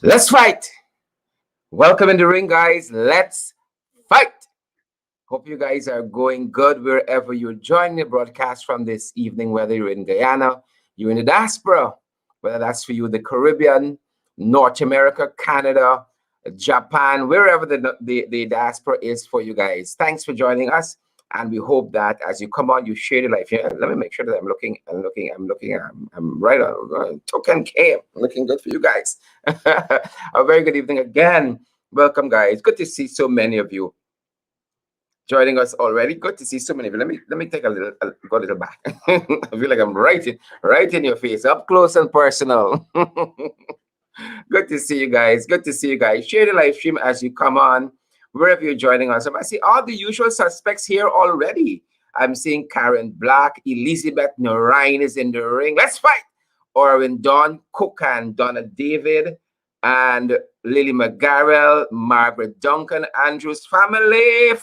Let's fight. Welcome in the ring, guys. Let's fight. Hope you guys are going good wherever you're joining the broadcast from this evening, whether you're in Guyana, you're in the diaspora, whether that's for you, the Caribbean, North America, Canada, Japan, wherever the diaspora is for you guys. Thanks for joining us. And we hope that as you come on, you share the life. Yeah, let me make sure that I'm right on. Token K. I'm looking good for you guys. A very good evening again. Welcome, guys. Good to see so many of you joining us already. Good to see so many of you. Let me take go a little back. I feel like I'm right in your face, up close and personal. Good to see you guys. Good to see you guys. Share the live stream as you come on, wherever you're joining us. I see all the usual suspects here already. I'm seeing Karen Black, Elizabeth Norine is in the ring. Let's fight. Orwin Don Cook and Donna David and Lily McGarrell, Margaret Duncan, Andrews family,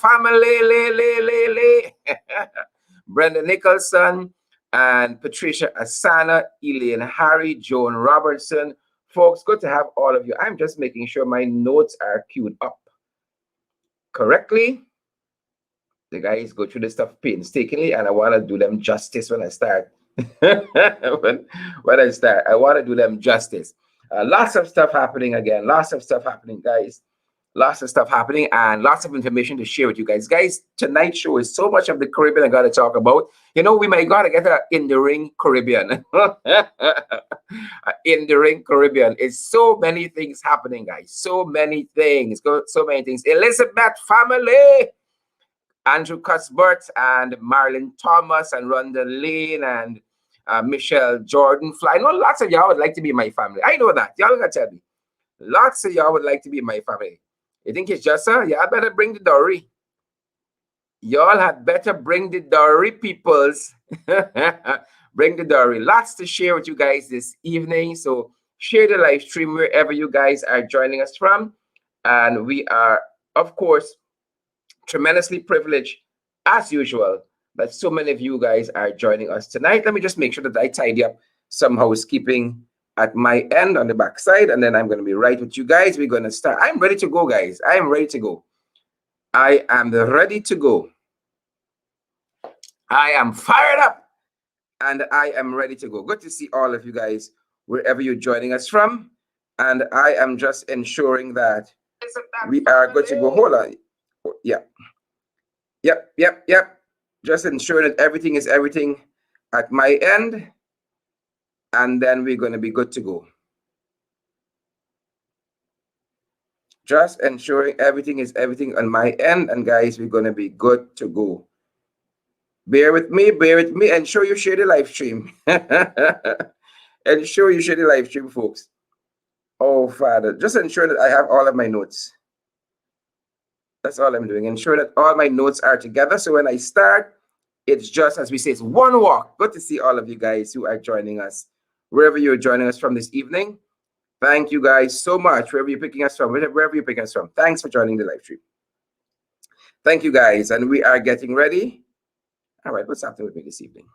Brenda Nicholson and Patricia Asana, Elaine Harry, Joan Robertson. Folks, good to have all of you. I'm just making sure my notes are queued up correctly. The guys go through this stuff painstakingly, and I want to do them justice when I start. when I start, I want to do them justice. Lots of stuff happening again. Lots of stuff happening, guys. Lots of stuff happening and lots of information to share with you guys. Guys, tonight's show is so much of the Caribbean I got to talk about. You know, we might got to get a in the ring Caribbean. In the ring Caribbean. It's so many things happening, guys. So many things. So many things. Elizabeth family. Andrew Cuthbert and Marilyn Thomas and Rhonda Lane and Michelle Jordan Fly. I know lots of y'all would like to be my family. I know that. Y'all gonna tell me. Lots of y'all would like to be my family. You think it's just her? Y'all better bring the dowry. Y'all had better bring the dowry, peoples. Bring the dowry. Lots to share with you guys this evening. So share the live stream wherever you guys are joining us from. And we are, of course, tremendously privileged, as usual, that so many of you guys are joining us tonight. Let me just make sure that I tidy up some housekeeping at my end on the back side, and then I'm going to be right with you guys. We're going to start. I'm ready to go, guys. I am ready to go. I am ready to go. I am fired up, and I am ready to go. Good to see all of you guys, wherever you're joining us from. And I am just ensuring that we are good to go. Hold on. Yeah. Yep. Just ensuring that everything is everything at my end. And then we're going to be good to go. Just ensuring everything is everything on my end. And guys, we're going to be good to go. Bear with me. Ensure you share the live stream. Ensure you share the live stream, folks. Oh, Father. Just ensure that I have all of my notes. That's all I'm doing. Ensure that all my notes are together. So when I start, it's just, as we say, it's one walk. Good to see all of you guys who are joining us, wherever you're joining us from this evening. Thank you guys so much, wherever you're picking us from, wherever you're picking us from. Thanks for joining the live stream. Thank you, guys. And we are getting ready. All right, what's happening with me this evening?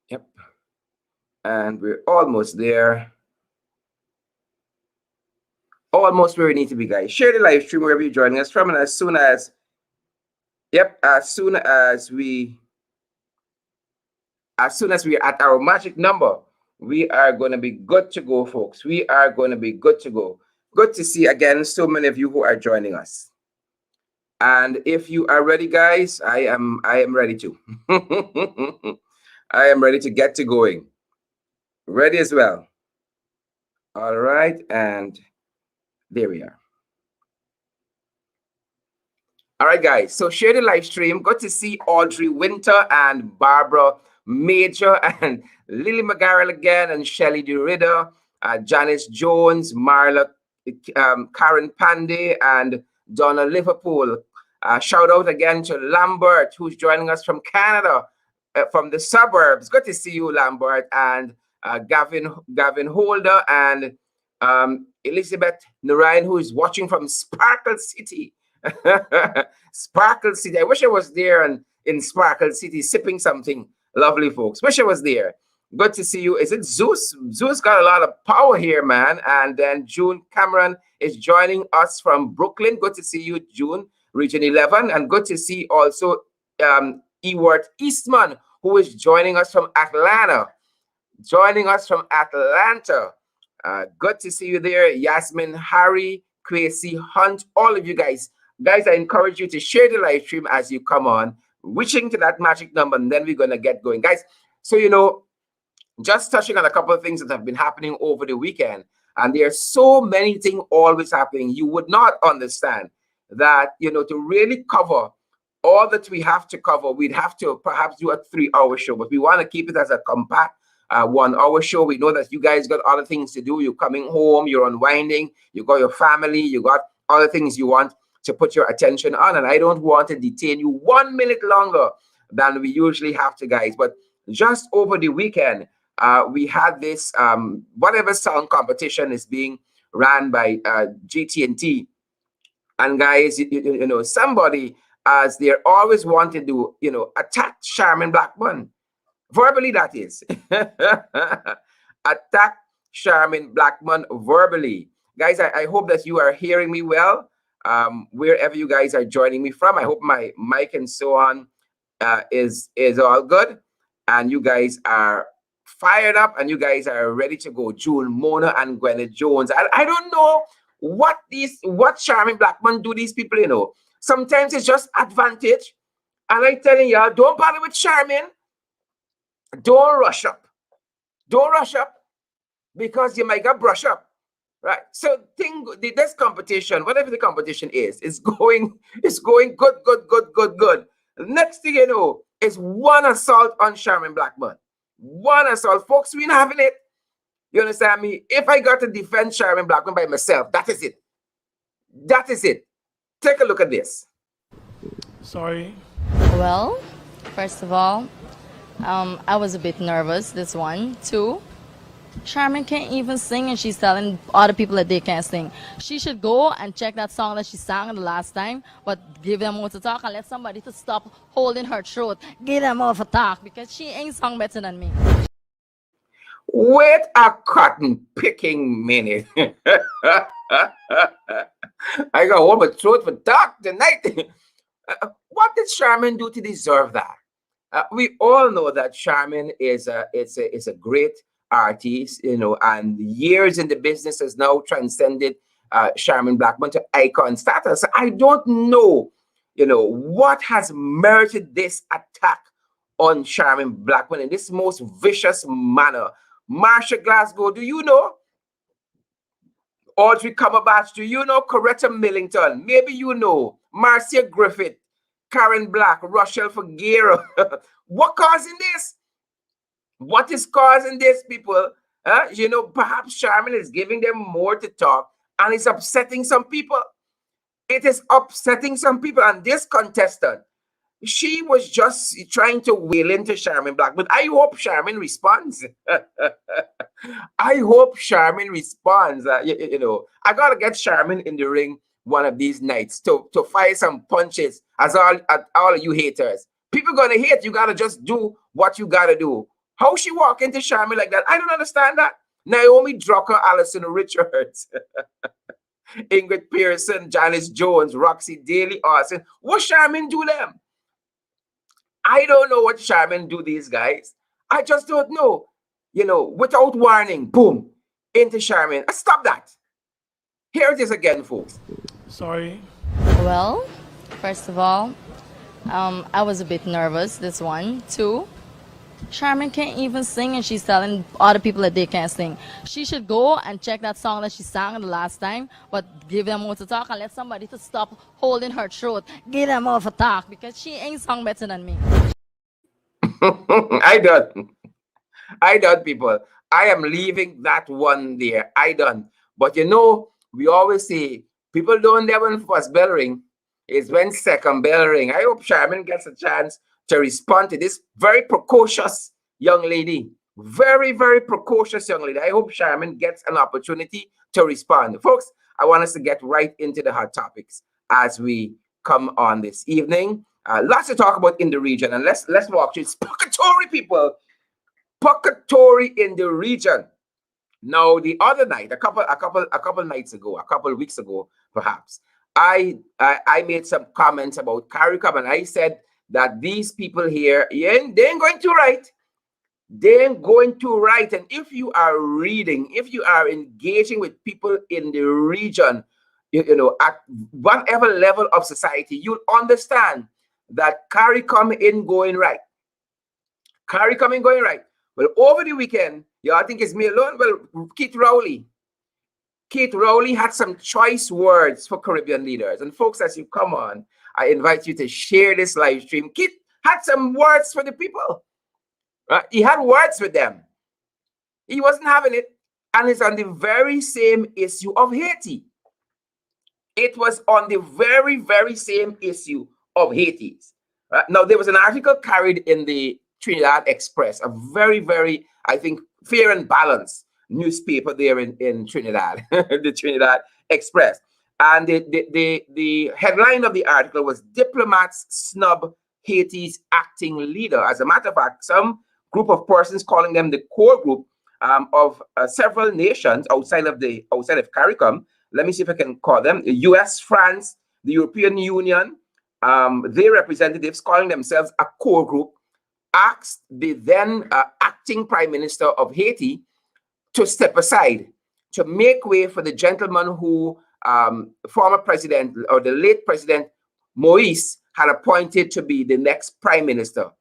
Yep. And we're almost there. Almost where we need to be, guys. Share the live stream wherever you're joining us from. And as soon as we are at our magic number, we are going to be good to go, folks. We are going to be good to go. Good to see, again, so many of you who are joining us. And if you are ready, guys, I am ready to. I am ready to get to going. Ready as well. All right, and there we are. All right, guys, so share the live stream. Good to see Audrey Winter and Barbara Major and Lily McGarrell again and Shelley DeRidder, Janice Jones, Marla, Karen Pandey, and Donna Liverpool. Shout out again to Lambert, who's joining us from Canada, from the suburbs. Good to see you, Lambert, and Gavin Holder and Elizabeth Narayan, who is watching from Sparkle City. Sparkle City. I wish I was there in Sparkle City sipping something lovely, folks. Wish I was there. Good to see you. Is it Zeus? Zeus got a lot of power here, man. And then June Cameron is joining us from Brooklyn. Good to see you, June, Region 11. And good to see also Ewart Eastman, who is joining us from Atlanta. Good to see you there. Yasmin, Harry, Quasi, Hunt, all of you guys. Guys, I encourage you to share the live stream as you come on, wishing to that magic number, and then we're going to get going. Guys, so, just touching on a couple of things that have been happening over the weekend, and there are so many things always happening. You would not understand that, to really cover all that we have to cover, we'd have to perhaps do a 3-hour show, but we want to keep it as a compact 1-hour show. We know that you guys got other things to do. You're coming home, you're unwinding, you got your family, you got other things you want to put your attention on, and I don't want to detain you 1 minute longer than we usually have to, guys. But just over the weekend, we had this whatever song competition is being ran by GT&T, and guys, somebody, as they're always wanting to attack Charmin Blackman verbally, that is. Attack Charmin Blackman verbally. Guys, I hope that you are hearing me well, wherever you guys are joining me from. I hope my mic and so on is all good, and you guys are fired up, and you guys are ready to go. June, Mona, and Gwyneth Jones. I don't know what Charmin Blackman do these people, Sometimes it's just advantage. And I'm telling y'all, don't bother with Charmin. Don't rush up. Don't rush up, because you might get brush up. Right? So this competition, whatever the competition is going good. Next thing you know is one assault on Charmin Blackman. One assault. Folks, we not having it. You understand me? If I got to defend Charmin Blackman by myself, that is it. That is it. Take a look at this. Sorry. Well, first of all, I was a bit nervous, this one. 2, Charmin can't even sing, and she's telling other people that they can't sing. She should go and check that song that she sang the last time, but give them more to talk and let somebody to stop holding her throat. Give them more to talk, because she ain't sung better than me. Wait a cotton picking minute. I got one more throat for talk tonight. What did Charmin do to deserve that? We all know that Charmin is a great artist, and years in the business has now transcended Charmin Blackman to icon status. I don't know, what has merited this attack on Charmin Blackman in this most vicious manner. Marsha Glasgow, do you know? Audrey Cumberbatch, do you know? Coretta Millington, maybe you know. Marcia Griffith, Karen Black, Rochelle Figueroa. What causing this? What is causing this, people? Perhaps Charmin is giving them more to talk, and it's upsetting some people. It is upsetting some people. And this contestant, she was just trying to wheel into Charmin Blackman. I hope Charmin responds. I hope Charmin responds. I gotta get Charmin in the ring one of these nights to fire some punches at all of you haters. People gonna hate. You gotta just do what you gotta do. How she walk into Charmin like that? I don't understand that. Naomi Drucker, Allison Richards, Ingrid Pearson, Janice Jones, Roxy Daly, Austin. What Charmin do them? I don't know what Charmin do these guys. I just don't know. Without warning, boom, into Charmin. Stop that. Here it is again, folks. Sorry. Well, first of all, I was a bit nervous, this one. 2, Charmin can't even sing, and she's telling other people that they can't sing. She should go and check that song that she sang the last time, but give them more to talk and let somebody to stop holding her throat. Give them more to talk, because she ain't sung better than me. I done, people. I am leaving that one there. I done. But we always say, people don't never first bell ring. It's when second bell ring. I hope Charmin gets a chance to respond to this very precocious young lady. Very, very precocious young lady. I hope Charmin gets an opportunity to respond. Folks, I want us to get right into the hot topics as we come on this evening. Lots to talk about in the region, and let's walk through. It's puckatory, people. puckatory in the region. Now, the other night, a couple nights ago, a couple weeks ago, perhaps, I made some comments about CARICOM, and I said that these people here, they ain't going to write. They ain't going to write. And if you are reading, if you are engaging with people in the region, you know, at whatever level of society, you'll understand that CARICOM ain't going right. CARICOM ain't going right. Well, over the weekend, y'all think it's me alone? Well, Keith Rowley had some choice words for Caribbean leaders. And folks, as you come on, I invite you to share this live stream. Keith had some words for the people. He had words with them. He wasn't having it. And it's on the very same issue of Haiti. It was on the very, very same issue of Haiti. Now, there was an article carried in the Trinidad Express, a very, very, I think, fair and balanced newspaper there in Trinidad, the Trinidad Express. And the headline of the article was "Diplomats Snub Haiti's Acting Leader." As a matter of fact, some group of persons, calling them the core group of several nations outside of CARICOM. Let me see if I can call them: the US, France, the European Union. Their representatives, calling themselves a core group, asked the then acting Prime Minister of Haiti to step aside, to make way for the gentleman who former president, or the late President Moise, had appointed to be the next Prime Minister.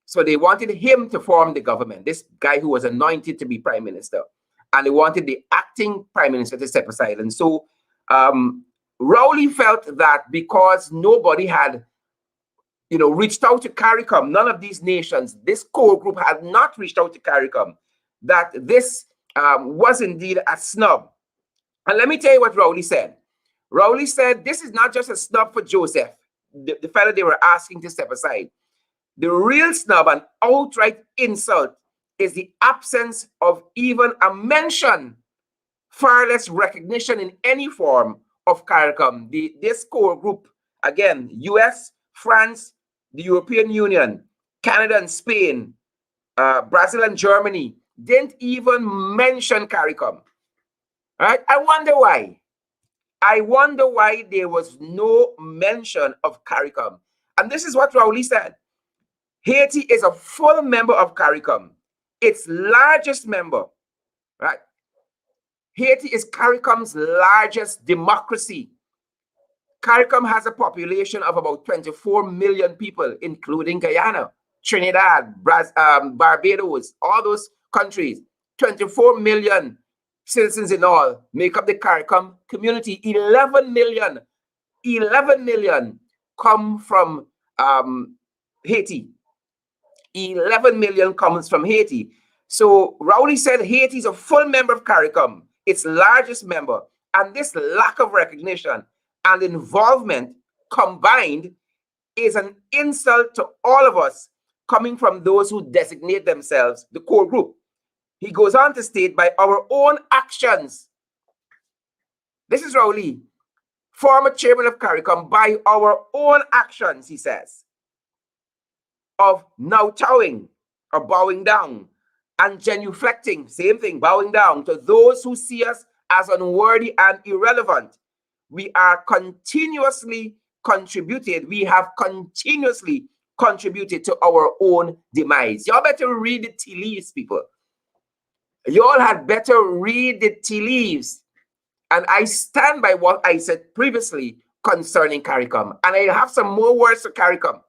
So they wanted him to form the government, this guy who was anointed to be Prime Minister. And they wanted the acting Prime Minister to step aside. And so Rowley felt that because nobody had reached out to CARICOM, none of these nations, this core group had not reached out to CARICOM, that this was indeed a snub. And let me tell you what Rowley said. Rowley said, this is not just a snub for Joseph, the fellow they were asking to step aside. The real snub and outright insult is the absence of even a mention, far less recognition in any form of CARICOM. This core group, again, US, France, the European Union, Canada and Spain, Brazil and Germany, didn't even mention CARICOM. Right? I wonder why. I wonder why there was no mention of CARICOM. And this is what Rowley said. Haiti is a full member of CARICOM, its largest member, right? Haiti is CARICOM's largest democracy. CARICOM has a population of about 24 million people, including Guyana, Trinidad, Barbados, all those countries. 24 million citizens in all make up the CARICOM community. 11 million come from Haiti. 11 million comes from Haiti. So Rowley said Haiti is a full member of CARICOM, its largest member, and this lack of recognition and involvement combined is an insult to all of us, coming from those who designate themselves the core group. He goes on to state, by our own actions, this is Rowley, former chairman of CARICOM, by our own actions, he says, of now towing or bowing down and genuflecting, same thing, bowing down to those who see us as unworthy and irrelevant. We have continuously contributed to our own demise. Y'all better read the tea leaves, people. Y'all had better read the tea leaves. And I stand by what I said previously concerning CARICOM. And I have some more words for CARICOM.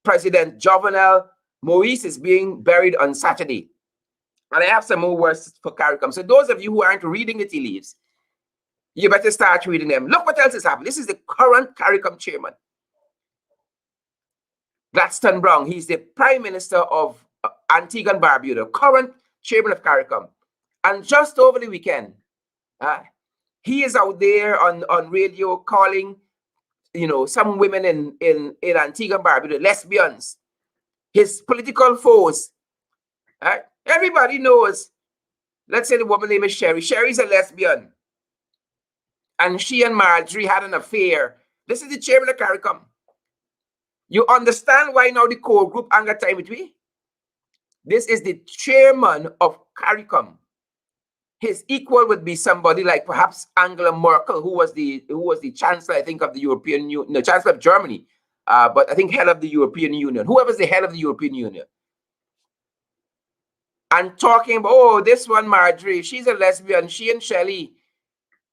President Jovenel Moise is being buried on Saturday. And I have some more words for CARICOM. So those of you who aren't reading the tea leaves, you better start reading them. Look what else is happening. This is the current CARICOM chairman, Gladstone Brown. He's the Prime Minister of Antigua and Barbuda, current chairman of CARICOM. And just over the weekend, he is out there on radio calling, some women in Antigua and Barbuda lesbians, his political foes. Everybody knows. Let's say the woman name is Sherry. Sherry's a lesbian. And she and Marjorie had an affair. This is the chairman of CARICOM. You understand why now the core group ain't got time with me? This is the chairman of CARICOM. His equal would be somebody like perhaps Angela Merkel, who was the chancellor, I think, of the European Union, no, chancellor of Germany, but I think head of the European Union, whoever's the head of the European Union. And talking about, oh, this one, Marjorie, she's a lesbian, she and Shelley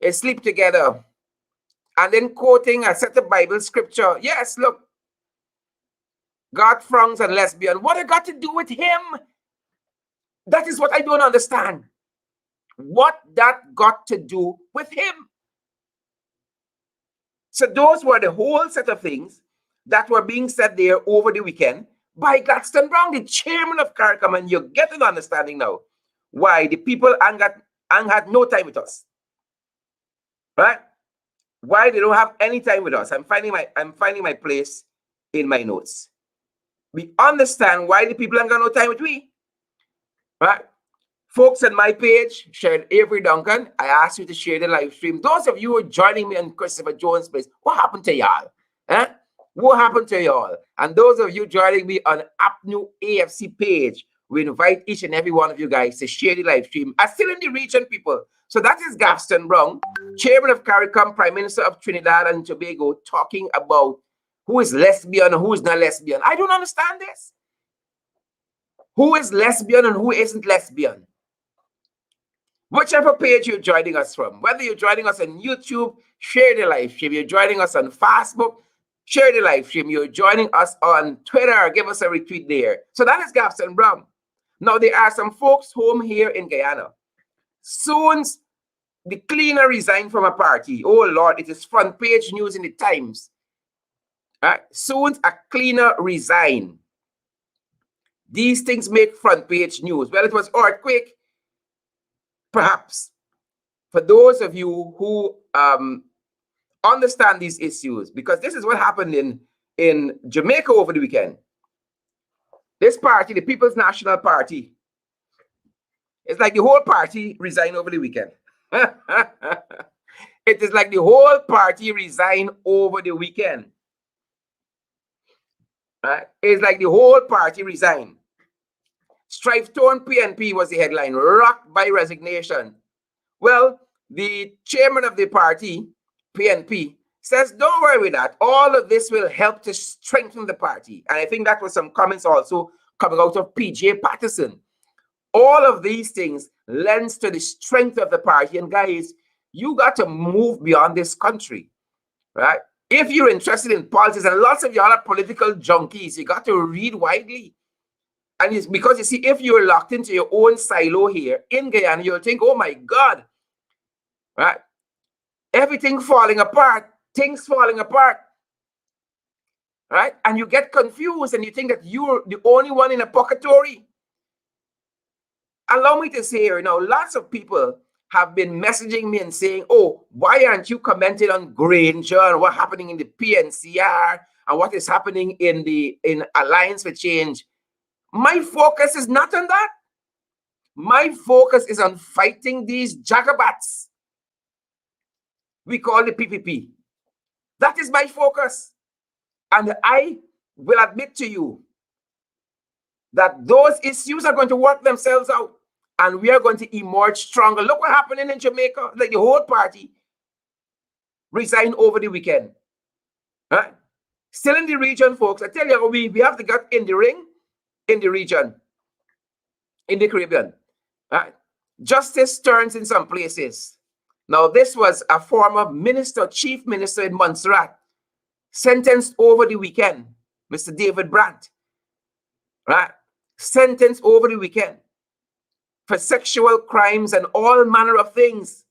sleep together. And then quoting a set of Bible scripture. Yes, look, God frowns on lesbian. What it got to do with him? That is what I don't understand. What that got to do with him? So those were the whole set of things that were being said there over the weekend by Gladstone Brown, the chairman of CARICOM, and you get an understanding now why the people ain't had no time with us, right? Why they don't have any time with us. I'm finding my place in my notes. We understand why the people ain't got no time with we, right? Folks on my page, shared Avery Duncan, I asked you to share the live stream. Those of you who are joining me on Christopher Jones' place, what happened to y'all? What happened to y'all? And those of you joining me on AppNew AFC page, we invite each and every one of you guys to share the live stream. I'm still in the region, people. So that is Gladstone Brown, chairman of CARICOM, Prime Minister of Trinidad and Tobago, talking about who is lesbian and who is not lesbian. I don't understand this. Who is lesbian and who isn't lesbian? Whichever page you're joining us from, whether you're joining us on YouTube, share the live stream. You're joining us on Facebook, share the live stream. You're joining us on Twitter, give us a retweet there. So that is Gladstone Brown. Now, there are some folks home here in Guyana. Soon, the cleaner resigned from a party. Oh, Lord, it is front page news in the Times. Soon, a cleaner resigned. These things make front page news. Well, it was earthquake. Perhaps for those of you who understand these issues, because this is what happened in Jamaica over the weekend. This party, the People's National Party, it's like the whole party resigned over the weekend. It is like the whole party resigned over the weekend. It's like the whole party resigned. Strife-torn PNP was the headline, rocked by resignation. Well, the chairman of the party, PNP, says, don't worry with that. All of this will help to strengthen the party. And I think that was some comments also coming out of PJ Patterson. All of these things lends to the strength of the party. And guys, you got to move beyond this country, right? If you're interested in politics, and lots of y'all are political junkies, you got to read widely. And it's because, you see, if you're locked into your own silo here in Guyana, you'll think, oh my God, right? Everything falling apart, things falling apart, right? And you get confused and you think that you're the only one in a puckatory. Allow me to say here, now, lots of people have been messaging me and saying, oh, why aren't you commenting on Granger and what's happening in the PNCR and what is happening in Alliance for Change? My focus is not on that. My focus is on fighting these jagabats we call the PPP. That is my focus. And I will admit to you that those issues are going to work themselves out and we are going to emerge stronger. Look what happened in Jamaica. Like the whole party resigned over the weekend. Right? Still in the region, folks. I tell you, we have to get in the ring in the region, in the Caribbean. Right? Justice turns in some places. Now, this was a former minister, chief minister in Montserrat, sentenced over the weekend, Mr. David Brandt, right? Sentenced over the weekend for sexual crimes and all manner of things.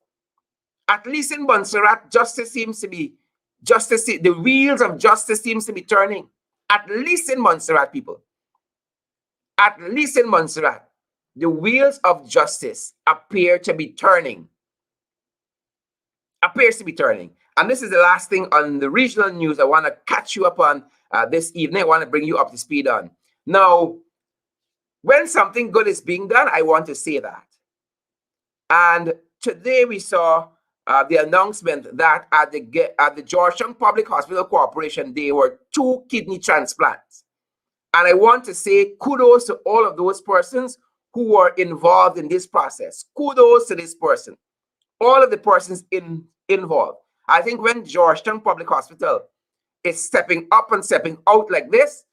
At least in Montserrat, the wheels of justice seems to be turning. At least in Montserrat, people. At least in Montserrat, the wheels of justice appear to be turning. Appears to be turning. And this is the last thing on the regional news I want to catch you up on this evening. I want to bring you up to speed on. Now, when something good is being done, I want to say that. And today we saw the announcement that at the Georgetown Public Hospital Corporation, there were 2 kidney transplants. And I want to say kudos to all of those persons who were involved in this process. Kudos to this person, all of the persons involved. I think when Georgetown Public Hospital is stepping up and stepping out like this,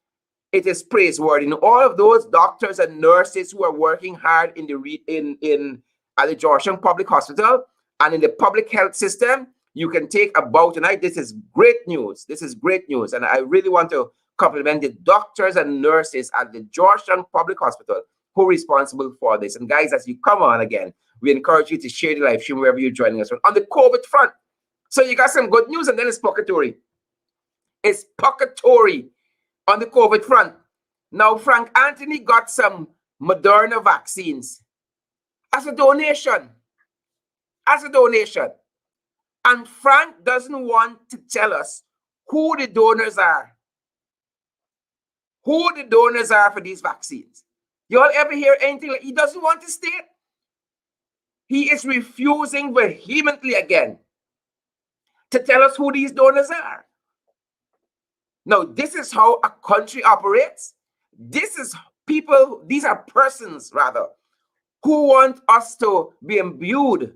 it is praiseworthy. And all of those doctors and nurses who are working hard at the Georgetown Public Hospital and in the public health system, you can take a bow tonight. This is great news. This is great news. And I really want to compliment the doctors and nurses at the Georgetown Public Hospital who are responsible for this. And guys, as you come on again, we encourage you to share the live stream wherever you're joining us from. On the COVID front, so you got some good news, and then it's puckatory. It's puckatory on the COVID front. Now, Frank Anthony got some Moderna vaccines as a donation. As a donation. And Frank doesn't want to tell us who the donors are. Who the donors are for these vaccines. You all ever hear anything like he doesn't want to state? He is refusing vehemently again to tell us who these donors are. Now, this is how a country operates. This is people, these are persons rather, who want us to be imbued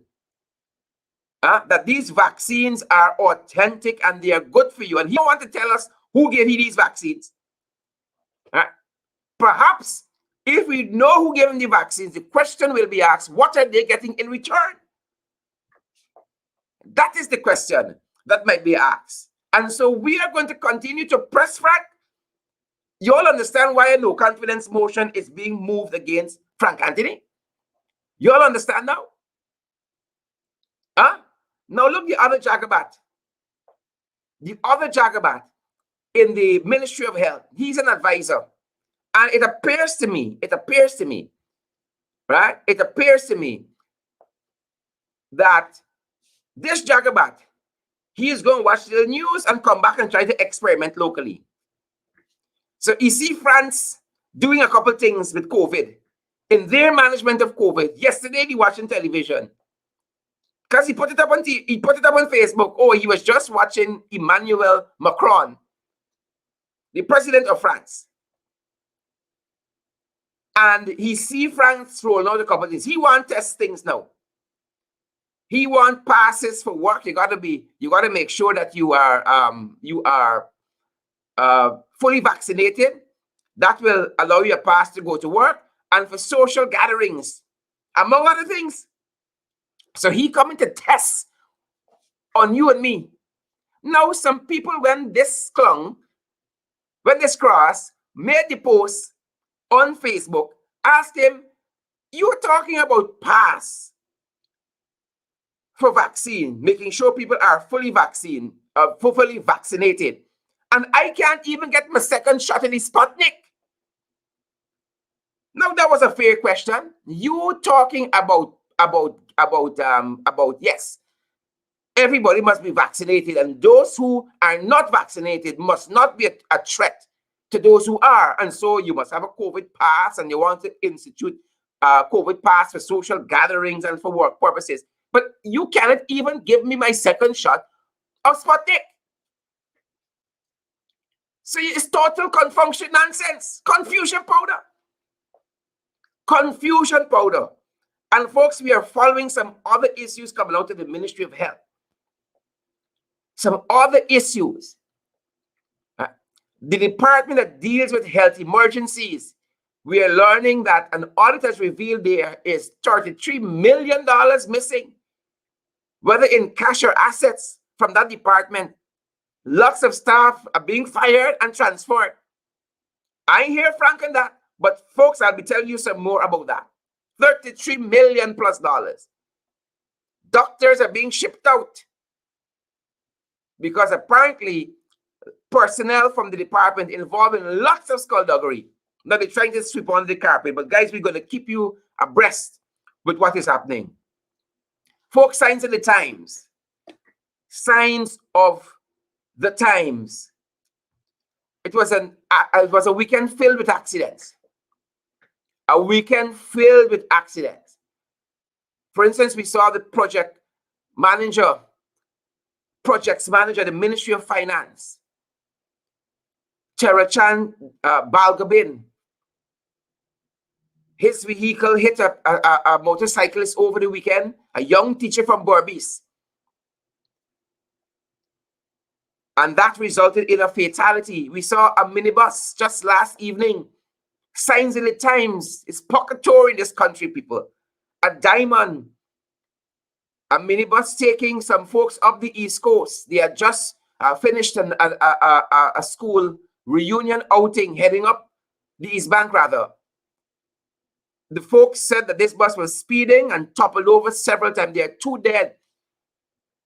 that these vaccines are authentic and they are good for you. And he don't want to tell us who gave you these vaccines. Perhaps if we know who gave him the vaccines, the question will be asked, what are they getting in return? That is the question that might be asked. And so we are going to continue to press Frank. You all understand why a no confidence motion is being moved against Frank Anthony? You all understand now? Now look, the other Jagabat. The other Jagabat in the Ministry of Health. He's an advisor. And it appears to me, right? It appears to me that this Jagabat, he is going to watch the news and come back and try to experiment locally. So you see France doing a couple things with COVID in their management of COVID. Yesterday, they watching television because he put it up on Facebook. Oh, he was just watching Emmanuel Macron, the president of France. And he see France rolling out a couple of things. He want test things now. He want passes for work. You gotta make sure that you are fully vaccinated. That will allow you a pass to go to work and for social gatherings, among other things. So he coming to test on you and me. Now, some people, when this cross made the post on Facebook, asked him, you're talking about pass for vaccine, making sure people are fully vaccinated. And I can't even get my second shot in the Sputnik. Now, that was a fair question. You talking about yes, everybody must be vaccinated, and those who are not vaccinated must not be a threat to those who are. And so you must have a COVID pass, and you want to institute a COVID pass for social gatherings and for work purposes. But you cannot even give me my second shot of Sputnik. So it's total confusion nonsense. Confusion powder. Confusion powder. And folks, we are following some other issues coming out of the Ministry of Health. Some other issues. The department that deals with health emergencies, we are learning that an audit has revealed there is $33 million missing, whether in cash or assets from that department. Lots of staff are being fired and transferred. I ain't hear Frank on that, but folks, I'll be telling you some more about that. $33 million plus. Doctors are being shipped out because apparently personnel from the department involved in lots of skullduggery. Now they're trying to sweep under the carpet, but guys, we're going to keep you abreast with what is happening. Folks, signs of the times. Signs of the times. It was a weekend filled with accidents. A weekend filled with accidents. For instance, we saw the project manager, projects manager, the Ministry of Finance, Terachan Balgabin. His vehicle hit a motorcyclist over the weekend, a young teacher from Berbice. And that resulted in a fatality. We saw a minibus just last evening. Signs in the Times. It's puckatory in this country, people. A diamond. A minibus taking some folks up the East Coast. They had just finished a school reunion outing, heading up the East Bank, rather. The folks said that this bus was speeding and toppled over several times. There are 2 dead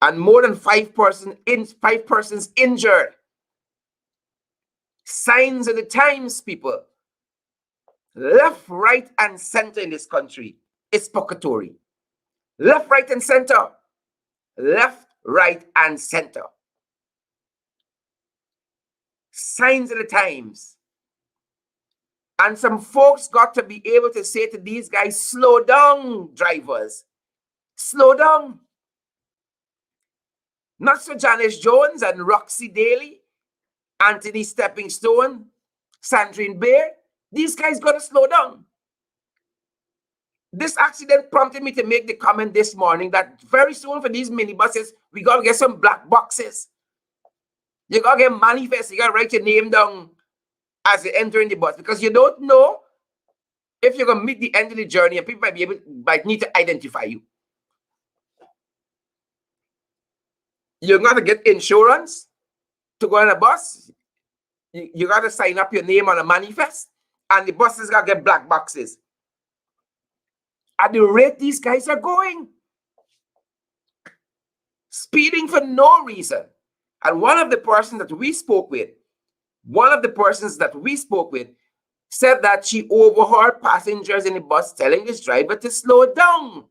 and more than 5 persons injured. Signs of the times, people. Left, right, and center in this country is puckatory. Left, right, and center. Left, right, and center. Signs of the times. And some folks got to be able to say to these guys, slow down, drivers. Slow down. Not so Janice Jones and Roxy Daly, Anthony Stepping Stone, Sandrine Bear. These guys got to slow down. This accident prompted me to make the comment this morning that very soon for these minibuses, we got to get some black boxes. You got to get manifest. You got to write your name down as you enter in the bus, because you don't know if you're going to meet the end of the journey and people might need to identify you. You're going to get insurance to go on a bus. You got to sign up your name on a manifest, and the buses got to get black boxes. At the rate these guys are going, speeding for no reason. And one of the persons that we spoke with said that she overheard passengers in the bus telling this driver to slow down.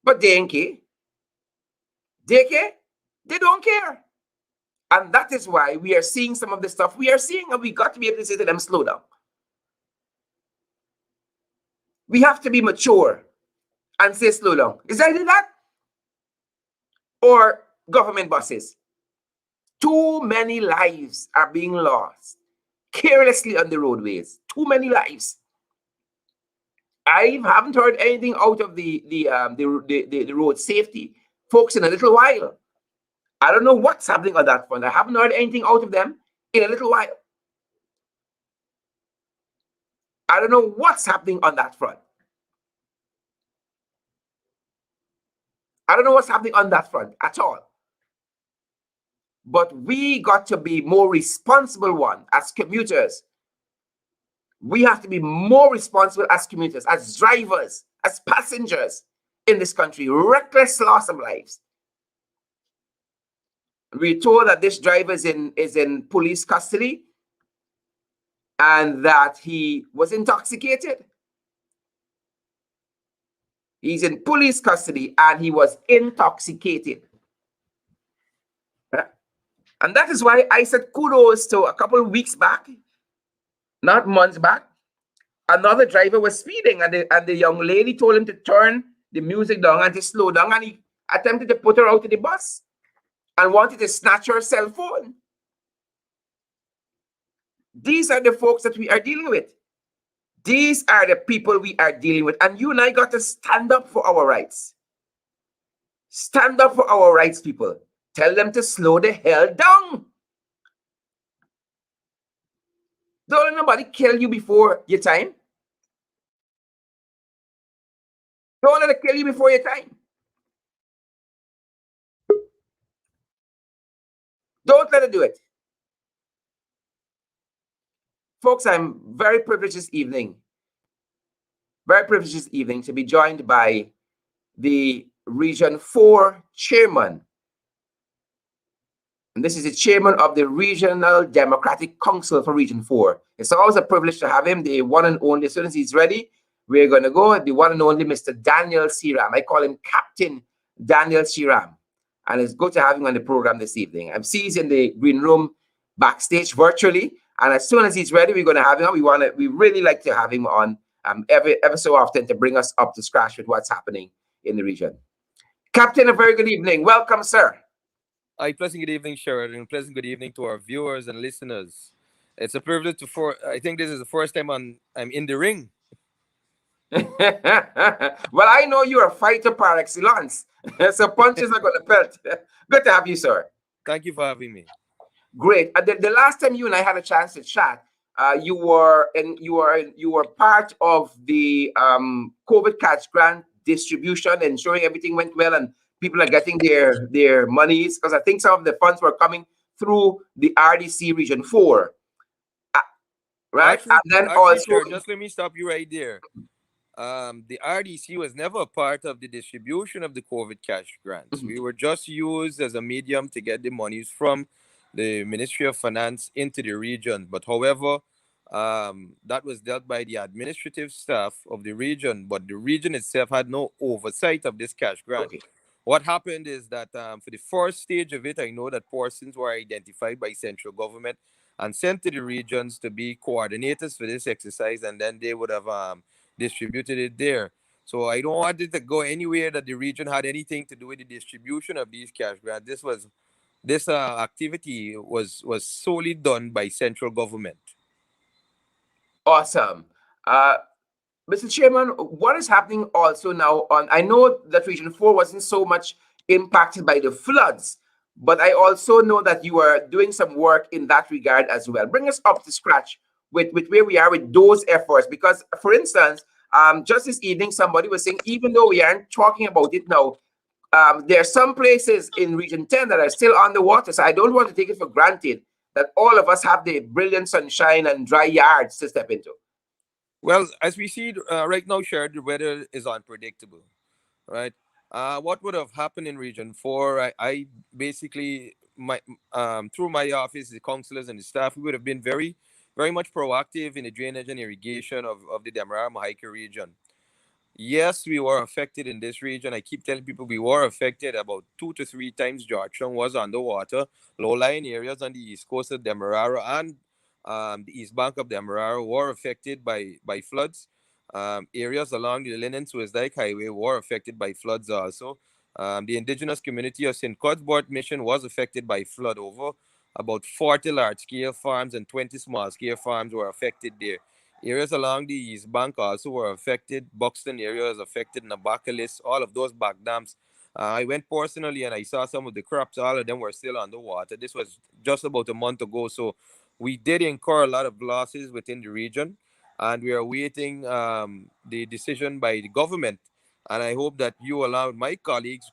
But they ain't care. They care? They don't care. And that is why we are seeing some of the stuff we are seeing, and we got to be able to say to them, slow down. We have to be mature and say, slow down. Is either that or government buses? Too many lives are being lost carelessly on the roadways. Too many lives. I haven't heard anything out of the road safety folks in a little while. I don't know what's happening on that front. I haven't heard anything out of them in a little while. I don't know what's happening on that front. I don't know what's happening on that front at all. But we got to be more responsible one as commuters. We have to be more responsible as commuters, as drivers, as passengers in this country. Reckless loss of lives. We're told that this driver is in police custody and that he was intoxicated. He's in police custody and he was intoxicated. And that is why I said kudos to a couple of weeks back, not months back, another driver was speeding and the young lady told him to turn the music down and to slow down, and he attempted to put her out of the bus and wanted to snatch her cell phone. These are the folks that we are dealing with. These are the people we are dealing with. And you and I got to stand up for our rights. Stand up for our rights, people. Tell them to slow the hell down. Don't let nobody kill you before your time. Don't let it kill you before your time. Don't let it do it. Folks, I'm very privileged this evening. Very privileged this evening to be joined by the Region 4 chairman. And this is the chairman of the Regional Democratic Council for Region 4. It's always a privilege to have him, the one and only. As soon as he's ready, we're going to go. The one and only Mr. Daniel Seeram. I call him Captain Daniel Seeram. And it's good to have him on the program this evening. I'm seeing he's in the green room backstage virtually. And as soon as he's ready, we're going to have him on. We really like to have him on ever so often to bring us up to scratch with what's happening in the region. Captain, a very good evening. Welcome, sir. Hi, pleasant good evening, Sharon, and pleasant good evening to our viewers and listeners. It's a privilege I think this is the first time I'm in the ring. Well, I know you're a fighter par excellence, so punches are going to pelt. Good to have you, sir. Thank you for having me. Great. The last time you and I had a chance to chat, you were part of the COVID cash grant distribution, ensuring everything went well and people are getting their monies, because I think some of the funds were coming through the RDC Region 4, uh, right? Actually, And then actually, also, Sharon, just let me stop you right there. The RDC was never a part of the distribution of the COVID cash grants. Mhm. We were just used as a medium to get the monies from the Ministry of Finance into the region. But however, that was dealt by the administrative staff of the region, but the region itself had no oversight of this cash grant. Okay. What happened is that for the first stage of it, I know that persons were identified by central government and sent to the regions to be coordinators for this exercise, and then they would have distributed it there. So I don't want it to go anywhere that the region had anything to do with the distribution of these cash grants. This activity was solely done by central government. Awesome. Uh, Mr. Chairman, what is happening also now on? I know that Region 4 wasn't so much impacted by the floods, but I also know that you are doing some work in that regard as well. Bring us up to scratch with where we are with those efforts. Because, for instance, just this evening, somebody was saying, even though we aren't talking about it now, there are some places in Region 10 that are still underwater. So I don't want to take it for granted that all of us have the brilliant sunshine and dry yards to step into. Well, as we see right now, Sharon, the weather is unpredictable, right? What would have happened in Region 4? I basically my through my office, the councillors and the staff, we would have been very much proactive in the drainage and irrigation of the Demerara Mahaica region. Yes, we were affected in this region. I keep telling people we were affected about 2 to 3 times. Georgetown was underwater. Low-lying areas on the east coast of Demerara and the east bank of Demerara were affected by floods. Areas along the Linen Swiss Dyke Highway were affected by floods also. The indigenous community of St. Cuthbert Mission was affected by flood. Over about 40 large-scale farms and 20 small-scale farms were affected there. Areas along the East Bank also were affected. Buxton area was affected, Nabakalis, all of those back dams. I went personally and I saw some of the crops. All of them were still underwater. This was just about a month ago. So we did incur a lot of losses within the region. And we are awaiting the decision by the government. And I hope that you allow my colleagues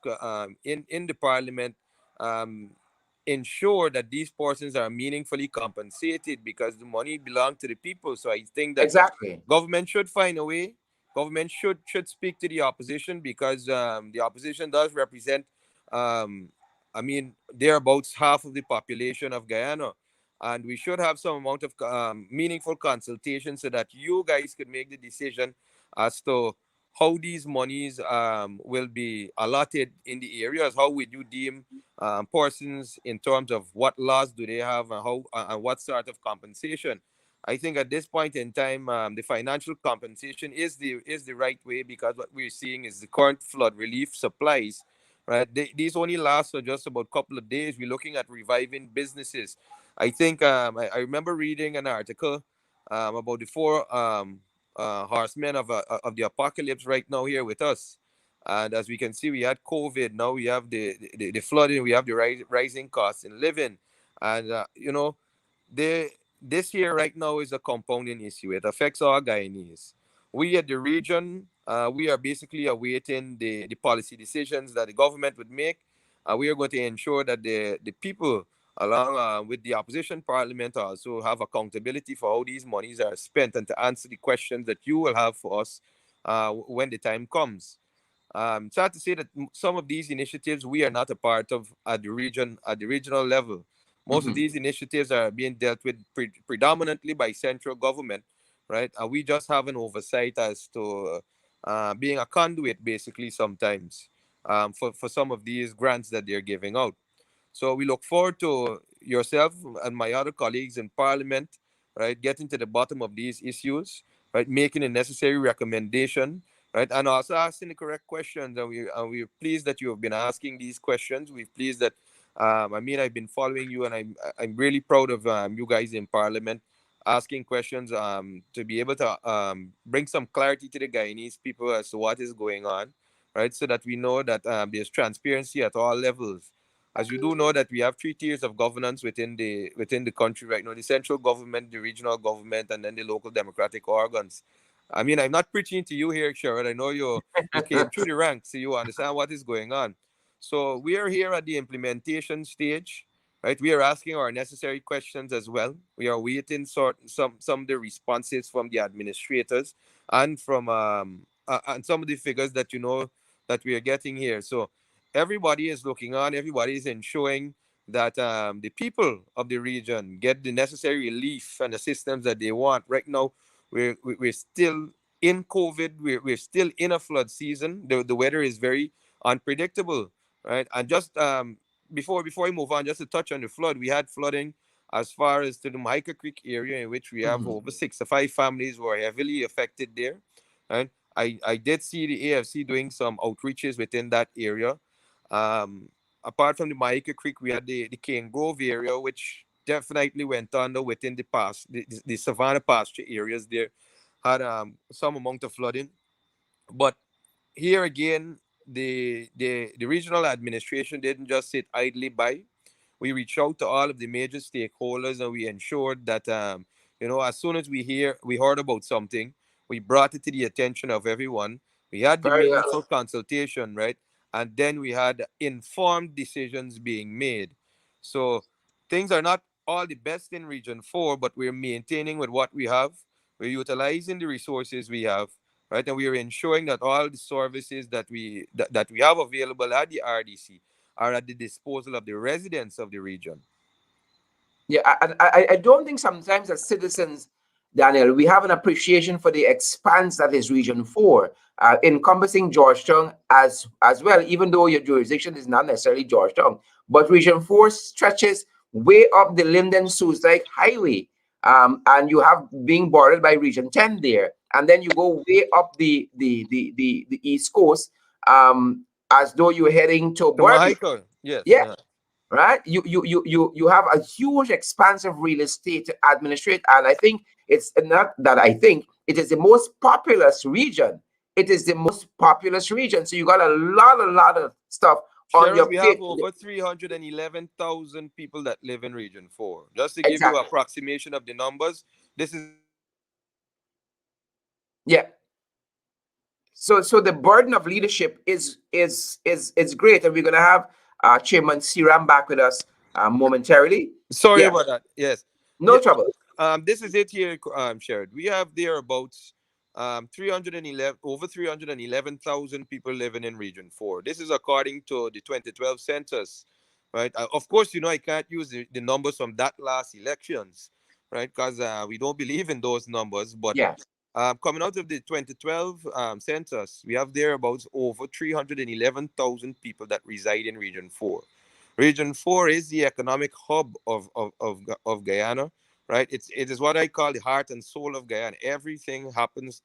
in the parliament um, ensure that these persons are meaningfully compensated because the money belongs to the people. So I think that Exactly. government should find a way. Government should speak to the opposition because the opposition does represent, um, I mean, they're about half of the population of Guyana, and we should have some amount of meaningful consultation so that you guys could make the decision as to how these monies will be allotted in the areas. How would you deem persons in terms of what laws do they have and how and what sort of compensation? I think at this point in time, the financial compensation is the right way because what we're seeing is the current flood relief supplies, right? These only last for just about a couple of days. We're looking at reviving businesses. I think I remember reading an article about the four horsemen of the apocalypse right now here with us. And as we can see, we had COVID. Now we have the flooding. We have the rising costs in living, and the this year right now is a compounding issue. It affects all Guyanese. We at the region, we are basically awaiting the policy decisions that the government would make. We are going to ensure that the people, along with the opposition parliament, also have accountability for how these monies are spent and to answer the questions that you will have for us when the time comes. Sad to say that some of these initiatives we are not a part of at the regional level. Most of Mhm. these initiatives are being dealt with predominantly by central government, right? And we just have an oversight as to being a conduit, basically, sometimes for some of these grants that they're giving out. So we look forward to yourself and my other colleagues in Parliament, right, getting to the bottom of these issues, right, making a necessary recommendation, right? And also asking the correct questions. And we're pleased that you have been asking these questions. We're pleased that I mean, I've been following you, and I'm really proud of you guys in Parliament asking questions to be able to bring some clarity to the Guyanese people as to what is going on, right? So that we know that there's transparency at all levels. As you do know that we have three tiers of governance within the country right now: the central government, the regional government, and then the local democratic organs. I mean, I'm not preaching to you here, Sherrod. I know you came through the ranks, so you understand what is going on. So we are here at the implementation stage, right? We are asking our necessary questions as well. We are waiting some of the responses from the administrators and from and some of the figures that you know that we are getting here. So everybody is looking on. Everybody is ensuring that the people of the region get the necessary relief and assistance that they want. Right now, we're still in COVID. We're still in a flood season. The weather is very unpredictable, right? And just before we move on, just to touch on the flood, we had flooding as far as to the Mahica Creek area, in which we have Mhm. over 65 families who are heavily affected there. Right? I did see the AFC doing some outreaches within that area. Um, Apart from the Mahica Creek, we had the Cane Grove area, which definitely went under within the savanna pasture areas there, had some amount of flooding. But here again, the regional administration didn't just sit idly by. We reached out to all of the major stakeholders, and we ensured that as soon as we heard about something, we brought it to the attention of everyone. We had the Very well. meaningful consultation, right? And then we had informed decisions being made. So things are not all the best in Region 4, but we're maintaining with what we have. We're utilizing the resources we have, right? And we are ensuring that all the services that we have available at the RDC are at the disposal of the residents of the region. Yeah, I don't think sometimes as citizens, Daniel, we have an appreciation for the expanse that is Region 4, encompassing Georgetown as well, even though your jurisdiction is not necessarily Georgetown. But Region 4 stretches way up the Linden Susdike Highway, and you have being bordered by Region 10 there. And then you go way up the East Coast, as though you're heading to To Burnaby. Mahiko, yes. Yeah, right? You have a huge expanse of real estate to administrate, and I think it's not that I think it is the most populous region. It is the most populous region. So you got a lot of stuff on Sharon, your we have plate. over 311,000 people that live in Region 4. Just to give you an Exactly. approximation of the numbers, this is Yeah. So the burden of leadership is great, and we're gonna have Chairman Seeram back with us momentarily. sorry Yeah, about that. Yes. no Yeah, trouble. this is it here, Sharon. We have thereabouts 311 over 311,000 people living in Region 4. This is according to the 2012 census, right? Of course, I can't use the numbers from that last elections, right? Because we don't believe in those numbers. But Yeah, coming out of the 2012 census, we have thereabouts over 311,000 people that reside in Region 4. Region 4 is the economic hub of Guyana, right? It is what I call the heart and soul of Guyana. Everything happens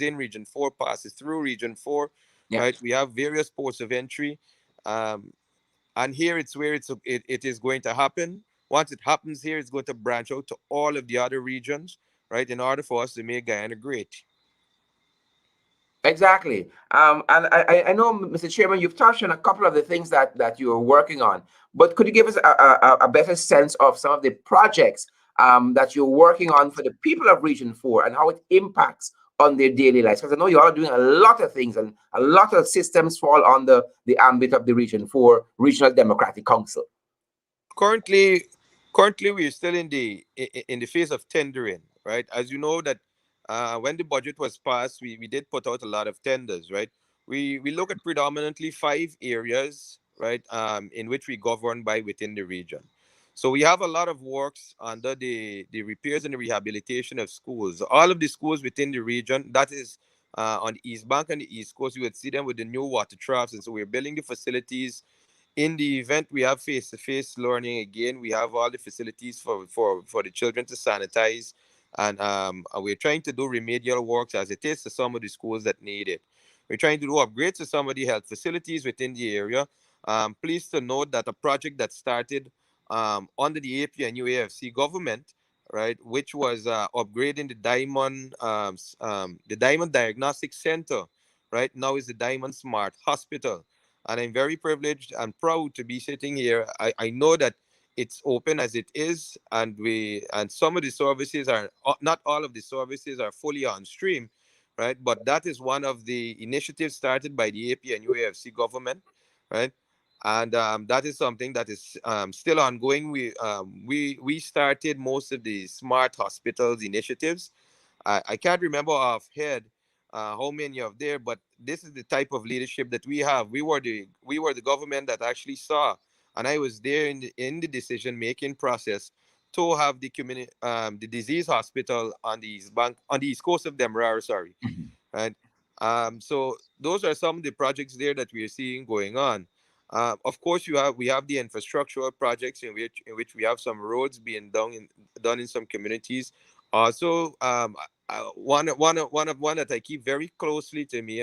in Region 4, passes through Region 4, yeah. right? We have various ports of entry, um, and here it's where it is going to happen. Once it happens here, it's going to branch out to all of the other regions, right? In order for us to make Guyana great. Exactly. And I know, Mr. Chairman, you've touched on a couple of the things that you're working on, but could you give us a better sense of some of the projects that you're working on for the people of Region 4 and how it impacts on their daily lives? Because I know you are doing a lot of things and a lot of systems fall under the ambit of the Region 4 Regional Democratic Council. currently Currently we're still in the phase of tendering, right? As you know that when the budget was passed, we did put out a lot of tenders, right? We look at predominantly five areas, right, in which we govern by within the region. So we have a lot of works under the repairs and the rehabilitation of schools. All of the schools within the region, that is on the East Bank and the East Coast, you would see them with the new water troughs. And so we're building the facilities. In the event we have face-to-face learning again, we have all the facilities for the children to sanitize. and we're trying to do remedial works as it is to some of the schools that need it. We're trying to do upgrades to some of the health facilities within the area. Pleased to note that a project that started under the AP and UAFC government, right, which was upgrading the Diamond Diagnostic Center, right, now is the Diamond Smart Hospital. And I'm very privileged and proud to be sitting here. I know that it's open as it is, and some of the services are not all of the services are fully on stream, right? But that is one of the initiatives started by the AP and UAFC government, right? And that is something that is still ongoing. We started most of the smart hospitals initiatives. I can't remember offhand how many of there, but this is the type of leadership that we have. We were the government that actually saw, and I was there in the decision making process to have the disease hospital on the east coast of Demerara, sorry, right? So those are some of the projects there that we are seeing going on. Of course, we have the infrastructural projects in which we have some roads being done in some communities. Also, one that I keep very closely to me,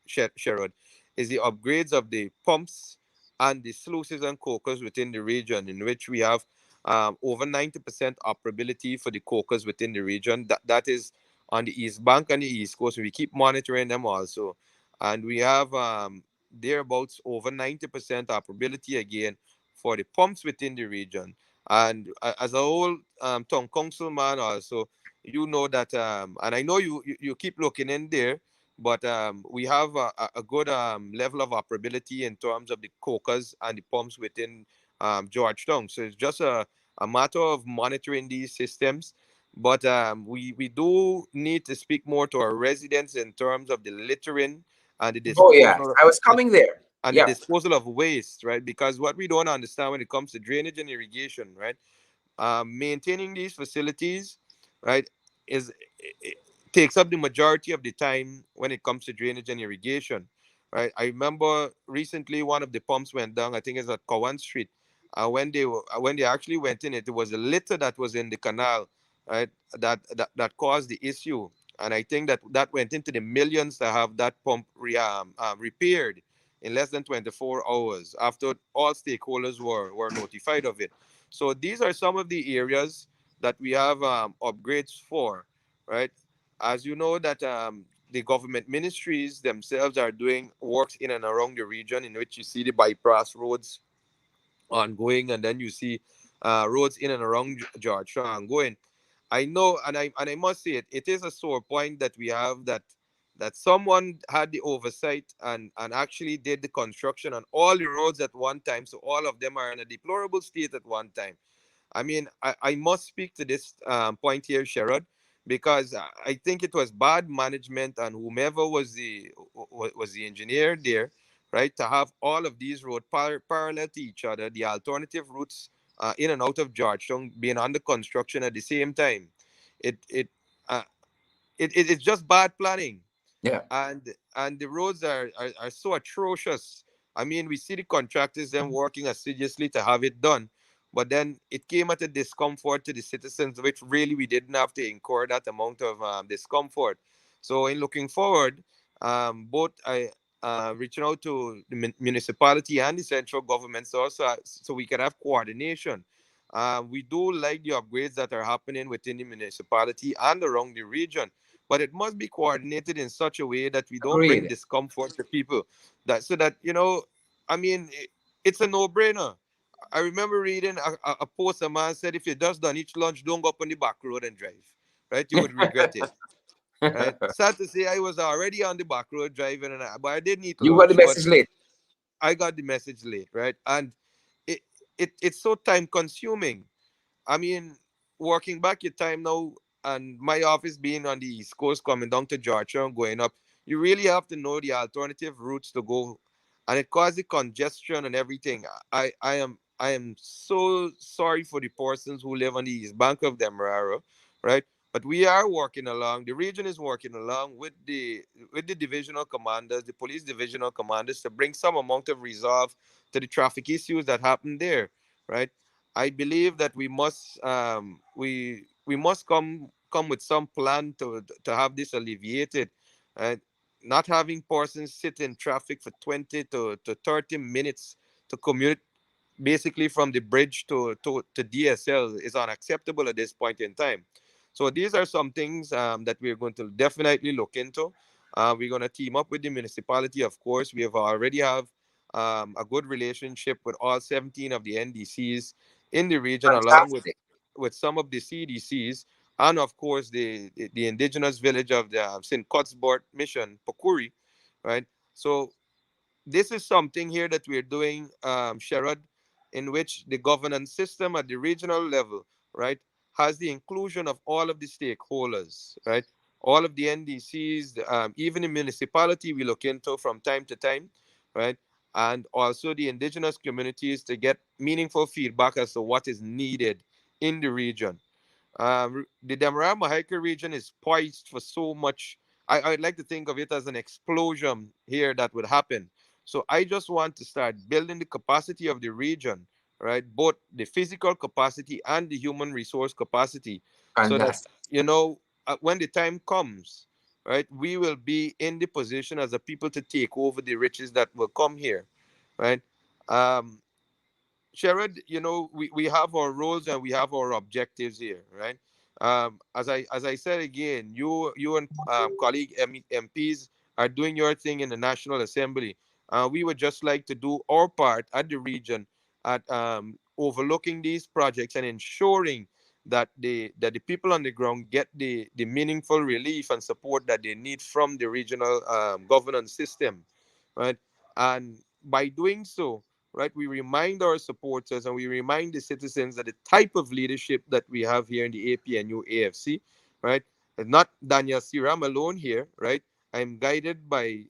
Sherrod, is the upgrades of the pumps and the sluices and cokers within the region, in which we have over 90% operability for the cokers within the region. That is on the East Bank and the East Coast. We keep monitoring them also. And we have thereabouts over 90% operability again for the pumps within the region. And as a whole town councilman also, you know that, and I know you keep looking in there, but we have a good level of operability in terms of the cokers and the pumps within Georgetown. So it's just a matter of monitoring these systems, but we do need to speak more to our residents in terms of the littering and the Oh yes, disposal I was coming there. and the Yeah, disposal of waste, right? Because what we don't understand when it comes to drainage and irrigation, right? Maintaining these facilities, right, is it takes up the majority of the time when it comes to drainage and irrigation, right? I remember recently one of the pumps went down. I think it's at Cowan Street. When they actually went in, it was a litter that was in the canal, right? That caused the issue, and I think that went into the millions to have that pump repaired in less than 24 hours after all stakeholders were notified of it. So these are some of the areas that we have upgrades for, right? As you know that the government ministries themselves are doing works in and around the region, in which you see the bypass roads ongoing, and then you see roads in and around Georgia ongoing. I know, and I must say it is a sore point that we have, that someone had the oversight and actually did the construction on all the roads at one time, so all of them are in a deplorable state at one time. I mean, I must speak to this point here, Sherrod, because I think it was bad management and whomever was the engineer there, right, to have all of these roads parallel to each other, the alternative routes in and out of Georgetown being under construction at the same time. It it uh, it's just bad planning, yeah. and the roads are so atrocious. I mean, we see the contractors them working assiduously to have it done, but then it came at a discomfort to the citizens, which really we didn't have to incur that amount of discomfort. So in looking forward, both I reaching out to the municipality and the central governments also, so we can have coordination. We do like the upgrades that are happening within the municipality and around the region, but it must be coordinated in such a way that we don't bring Agreed. discomfort to people. That so that I mean, it's a no-brainer. I remember reading a post, a man said, if you just done each lunch, don't go up on the back road and drive, right? You would regret it, right? Sad to say, I was already on the back road driving, but I didn't eat You got the lunch, but message late. I got the message late, right? And it, it's so time consuming. I mean, working back your time now, and my office being on the East Coast, coming down to Georgia and going up, you really have to know the alternative routes to go, and it causes congestion and everything. I am so sorry for the persons who live on the East Bank of Demerara, right? But we are working along. The region is working along with the divisional commanders, the police divisional commanders, to bring some amount of resolve to the traffic issues that happen there, right? I believe that we must come come with some plan to have this alleviated. And not having persons sit in traffic for 20 to 30 minutes to commute basically from the bridge to DSL is unacceptable at this point in time. So these are some things that we're going to definitely look into. We're going to team up with the municipality, of course. We have already have a good relationship with all 17 of the NDCs in the region, along Fantastic. with some of the CDCs, and of course the indigenous village of the St. Cuthbert Mission, Pokuri, right? So this is something here that we're doing, Sherrod, in which the governance system at the regional level, right, has the inclusion of all of the stakeholders, right? All of the NDCs, even the municipality we look into from time to time, right? And also the indigenous communities to get meaningful feedback as to what is needed in the region. The Demerara Mahaica region is poised for so much. I'd like to think of it as an explosion here that would happen. So I just want to start building the capacity of the region, right? Both the physical capacity and the human resource capacity, so that, Fantastic. you know, when the time comes, right, we will be in the position as a people to take over the riches that will come here, right? Um, Sherrod, you know, we have our roles and we have our objectives here, right? As I said again, you and colleague MPs are doing your thing in the National Assembly. We would just like to do our part at the region at overlooking these projects and ensuring that the people on the ground get the meaningful relief and support that they need from the regional governance system, right? And by doing so, right, we remind our supporters and we remind the citizens that the type of leadership that we have here in the APNU AFC, right, and not Daniel Seeram alone here, right. I'm guided by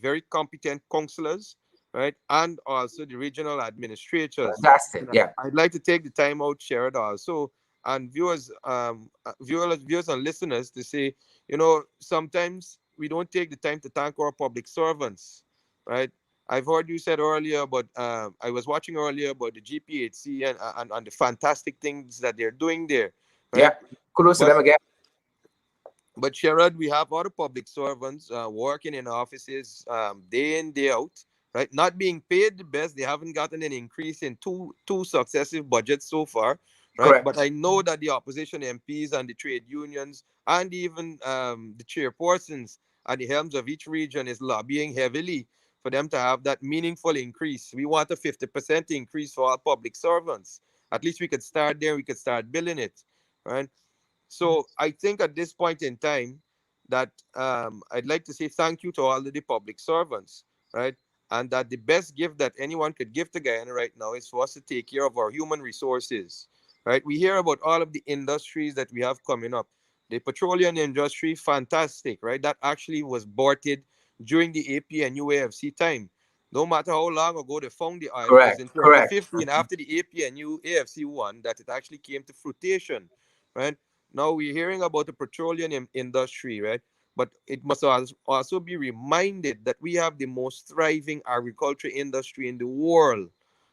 very competent counselors, right, and also the regional administrators. Fantastic. And Yeah. I'd like to take the time out, share it also, and viewers and listeners to say, you know, sometimes we don't take the time to thank our public servants, right? I've heard you said earlier, but I was watching earlier about the GPHC and the fantastic things that they're doing there, right? Yeah. Kudos to But them again. Sherrod, we have other public servants working in offices day in, day out, right? Not being paid the best. They haven't gotten an increase in two successive budgets so far, right? Correct. But I know that the opposition MPs and the trade unions and even the chairpersons at the helms of each region is lobbying heavily for them to have that meaningful increase. We want a 50% increase for all public servants. At least we could start there. We could start building it, right? So I think at this point in time that I'd like to say thank you to all of the public servants, right? And that the best gift that anyone could give to Guyana right now is for us to take care of our human resources, right? We hear about all of the industries that we have coming up. The petroleum industry, fantastic, right? That actually was aborted during the AP and UAFC time. No matter how long ago they found the oil, it was Correct. in Correct. 2015 after the AP and UAFC won that it actually came to fruition, right? Now we're hearing about the petroleum industry, right? But it must also be reminded that we have the most thriving agriculture industry in the world,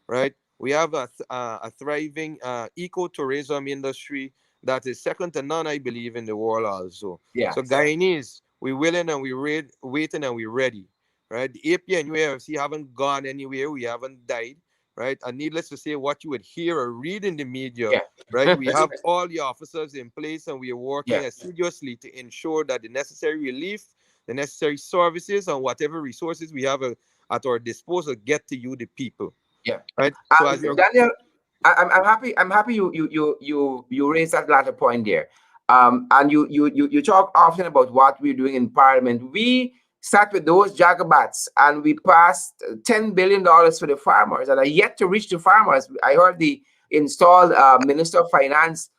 right? We have a thriving ecotourism industry that is second to none, I believe, in the world also. So Yes. Guyanese, we willing and we waiting and we ready, right? The AP and UFC haven't gone anywhere. We haven't died, right? And needless to say, what you would hear or read in the media, Yeah. right? We have all the officers in place and we are Yeah. working assiduously to ensure that the necessary relief, the necessary services, and whatever resources we have at our disposal get to you, the people, Yeah. right? So as you're Daniel, I'm happy. I'm happy you raised that latter point there. And you talk often about what we're doing in Parliament. We sat with those jagabats and we passed $10 billion for the farmers, and are yet to reach the farmers. I heard the installed Minister of Finance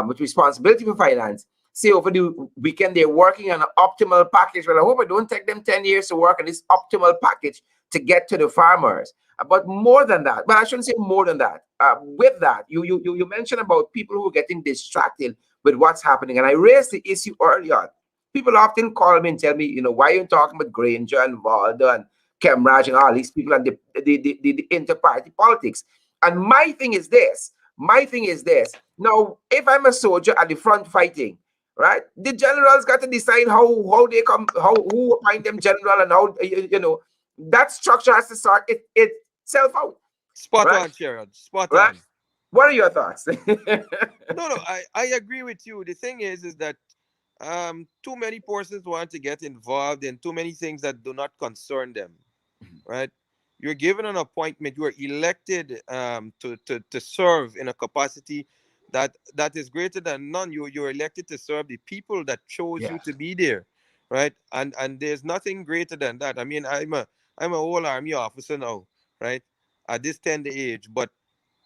with responsibility for finance say over the weekend they're working on an optimal package. Well, I hope it don't take them 10 years to work on this optimal package to get to the farmers. But more than that, but I shouldn't say more than that. With that, you mentioned about people who are getting distracted with what's happening, and I raised the issue earlier. People often call me and tell me, why are you talking about Granger and Valda and Kemraj and all these people and the inter-party politics? And my thing is this. Now, if I'm a soldier at the front fighting, right? The generals got to decide how they come, who appoint them general, and how that structure has to sort itself out, Spot right? on, Sherrod. Spot Right. on. What are your thoughts? No, no, I agree with you. The thing is that too many persons want to get involved in too many things that do not concern them, right? You're given an appointment, you are elected to serve in a capacity that is greater than none. You're elected to serve the people that chose Yeah. you to be there, right? And there's nothing greater than that. I mean, I'm a old army officer now, right? At this tender age, but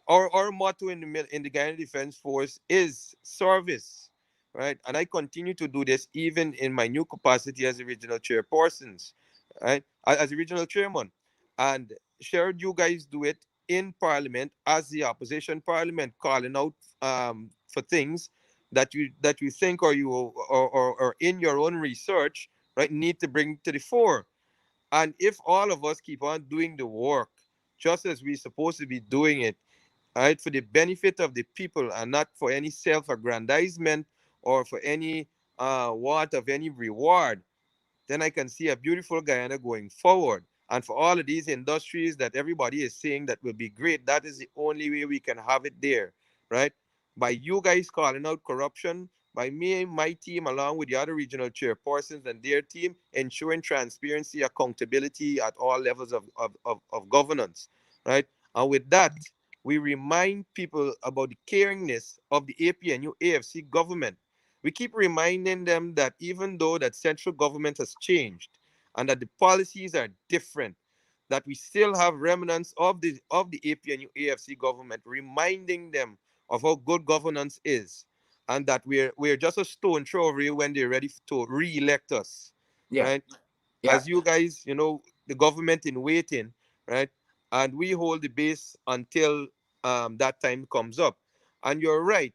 our motto in in the Guyana Defense Force is service, right? And I continue to do this even in my new capacity as a regional chairpersons, right? As a regional chairman, and shared you guys do it in Parliament as the opposition Parliament, calling out for things that you think or in your own research, right, need to bring to the fore. And if all of us keep on doing the work just as we're supposed to be doing it, right, for the benefit of the people and not for any self-aggrandizement or for any want of any reward, then I can see a beautiful Guyana going forward. And for all of these industries that everybody is saying that will be great, that is the only way we can have it there, right? By you guys calling out corruption, by me and my team, along with the other regional chairpersons and their team, ensuring transparency, accountability at all levels of governance, right? And with that, we remind people about the caringness of the APNU AFC government. We keep reminding them that even though that central government has changed and that the policies are different, that we still have remnants of the APNU AFC government reminding them of how good governance is, and that we're just a stone throw away when they're ready to re-elect us, Yeah. right? Yeah. As you guys, the government in waiting, right? And we hold the base until that time comes up. And you're right.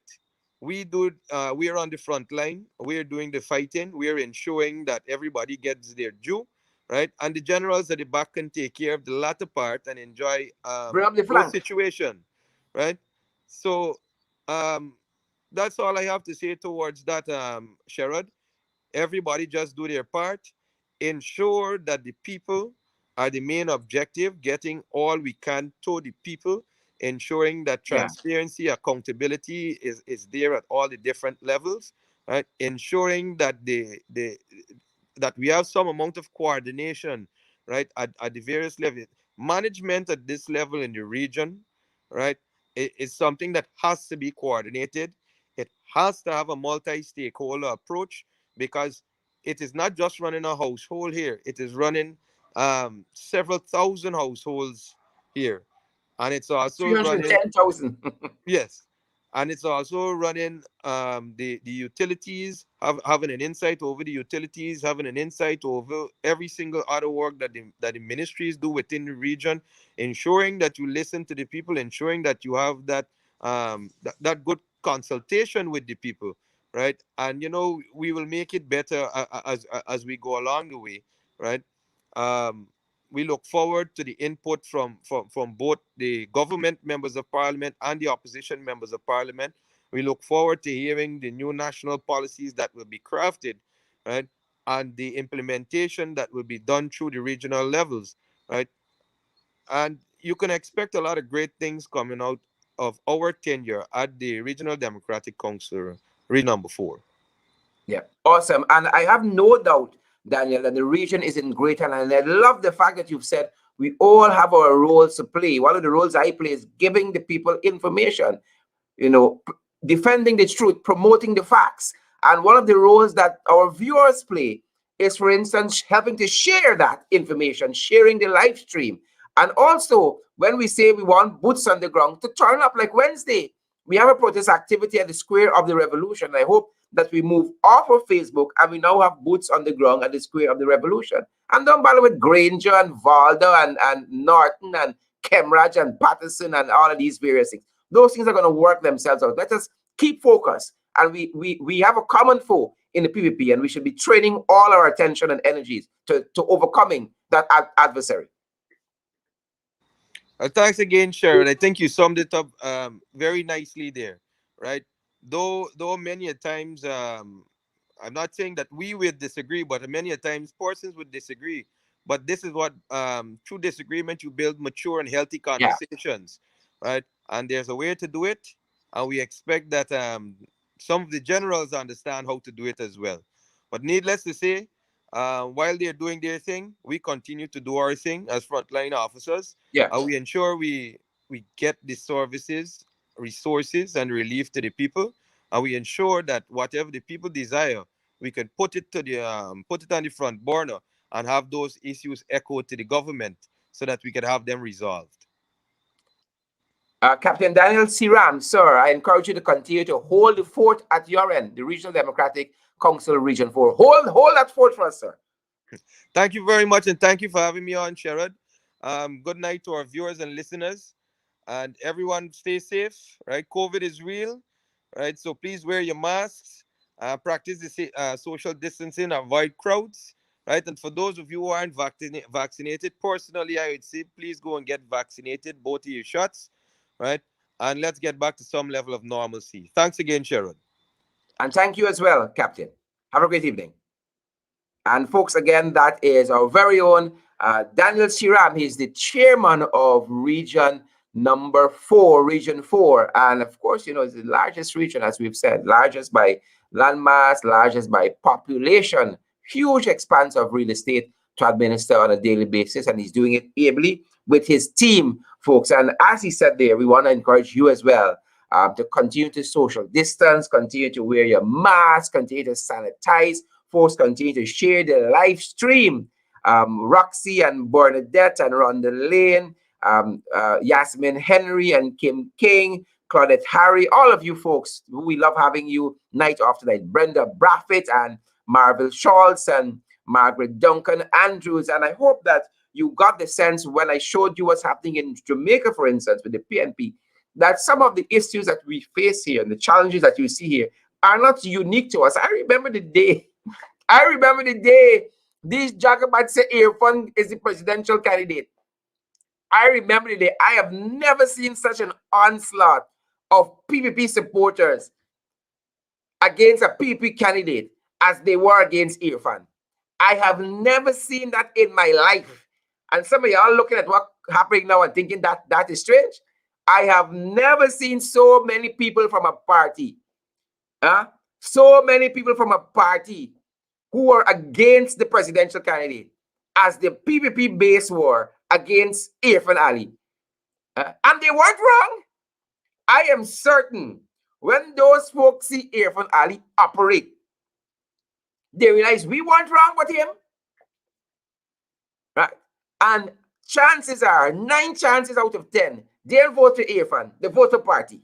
We are on the front line. We're doing the fighting. We're ensuring that everybody gets their due, right? And the generals at the back can take care of the latter part and enjoy Bring up the those flank. situation, right? So um, that's all I have to say towards that, Sherrod. Everybody just do their part. Ensure that the people are the main objective, getting all we can to the people, ensuring that Yeah. transparency, accountability is there at all the different levels, right? Ensuring that that we have some amount of coordination, right, at the various levels. Management at this level in the region, right, is something that has to be coordinated. It has to have a multi-stakeholder approach because it is not just running a household here. It is running several thousand households here. And it's also running. 310,000. Yes, and it's also running the utilities, having an insight over the utilities, having an insight over every single other work that the ministries do within the region, ensuring that you listen to the people, ensuring that you have that good consultation with the people, right? And we will make it better as we go along the way, right? Um, we look forward to the input from both the government members of parliament and the opposition members of parliament. We look forward to hearing the new national policies that will be crafted, right? And the implementation that will be done through the regional levels, right? And you can expect a lot of great things coming out of our tenure at the Regional Democratic Council, Region number 4. Yeah, awesome. And I have no doubt, Daniel, that the region is in great hand. And I love the fact that you've said we all have our roles to play. One of the roles I play is giving the people information, defending the truth, promoting the facts. And one of the roles that our viewers play is, for instance, helping to share that information, sharing the live stream. And also, when we say we want boots on the ground to turn up, like Wednesday, we have a protest activity at the Square of the Revolution. I hope that we move off of Facebook and we now have boots on the ground at the Square of the Revolution. And don't bother with Granger and Valdo and Norton and Kemraj and Patterson and all of these various things. Those things are going to work themselves out. Let us keep focused. And we have a common foe in the PvP, and we should be training all our attention and energies to overcoming that adversary. Thanks again, Sharon. I think you summed it up very nicely there, right? Though many a times I'm not saying that we would disagree, but many a times persons would disagree. But this is what through disagreement you build mature and healthy Yeah. conversations, right? And there's a way to do it, and we expect that some of the generals understand how to do it as well. But needless to say, while they're doing their thing, we continue to do our thing as frontline officers. Yeah. We ensure we get the services, resources, and relief to the people, and we ensure that whatever the people desire, we can put it to the put it on the front burner and have those issues echoed to the government so that we can have them resolved. Captain Daniel Seeram, sir, I encourage you to continue to hold the fort at your end, the Regional Democratic Council Region 4. Hold that fort for us, sir. Thank you very much, and thank you for having me on, Sherrod. Good night to our viewers and listeners, and everyone stay safe. Right, COVID is real, right? So please wear your masks, practice the social distancing, avoid crowds, right? And for those of you who aren't vaccinated, personally, I would say please go and get vaccinated, both of your shots, right? And let's get back to some level of normalcy. Thanks again, Sherrod. And thank you as well, Captain. Have a great evening. And folks, again, that is our very own Daniel Seeram. He's the chairman of Region number 4, Region 4. And of course, you know, it's the largest region, as we've said, largest by landmass, largest by population, huge expanse of real estate to administer on a daily basis. And he's doing it ably with his team, folks. And as he said there, we want to encourage you as well to continue to social distance, continue to wear your mask, continue to sanitize. Folks, continue to share the live stream. Roxy and Bernadette and Rhonda Lane, Yasmin Henry and Kim King, Claudette Harry, all of you folks, we love having you night after night. Brenda Braffett and Marvel Schultz and Margaret Duncan Andrews. And I hope that you got the sense when I showed you what's happening in Jamaica, for instance, with the PNP, that some of the issues that we face here and the challenges that you see here are not unique to us. I remember the day these Jacobats say Irfan is the presidential candidate. I remember the day. I have never seen such an onslaught of PPP supporters against a PPP candidate as they were against Irfan. I have never seen that in my life. And some of y'all looking at what's happening now and thinking that that is strange. I have never seen so many people from a party. So many people from a party who are against the presidential candidate as the PPP base war against Irfan Ali. And they weren't wrong. I am certain when those folks see Irfan Ali operate, they realize we weren't wrong with him. Right? And chances are, 9 chances out of 10, they'll vote for Irfan, the voter party.